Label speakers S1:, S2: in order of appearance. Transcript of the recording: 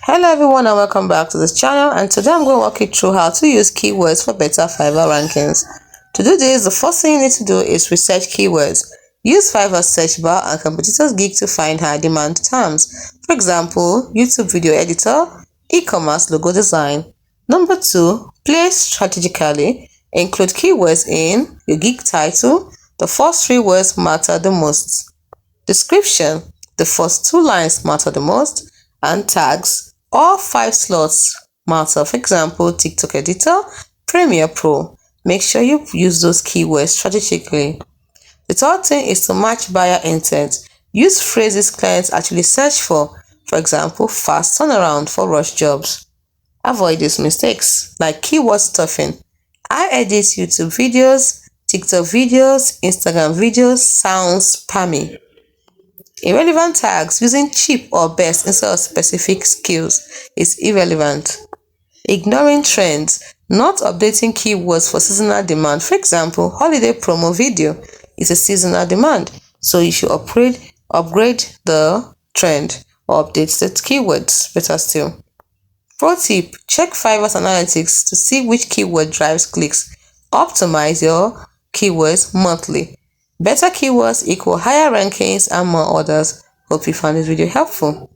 S1: Hello everyone and welcome back to this channel, and today I'm going to walk you through how to use keywords for better Fiverr rankings. To do this, the first thing you need to do is research keywords. Use Fiverr's search bar and competitors geek to find high demand terms. For example, YouTube video editor, e-commerce logo design. Number 2, play strategically. Include keywords in your gig title. The first 3 words matter the most. Description. The first 2 lines matter the most. And tags. All 5 slots matter. For example, TikTok editor, Premiere Pro. Make sure you use those keywords strategically. The third thing is to match buyer intent. Use phrases clients actually search for. For example, fast turnaround for rush jobs. Avoid these mistakes, like keyword stuffing. I edit YouTube videos, TikTok videos, Instagram videos sounds spammy. Irrelevant tags. Using cheap or best instead of specific skills is irrelevant. Ignoring trends. Not updating keywords for seasonal demand. For example, holiday promo video is a seasonal demand, so you should upgrade the trend or update the keywords. Better still. Pro tip: check Fiverr's analytics to see which keyword drives clicks. Optimize your keywords monthly. Better keywords equal higher rankings and more orders. Hope you found this video helpful.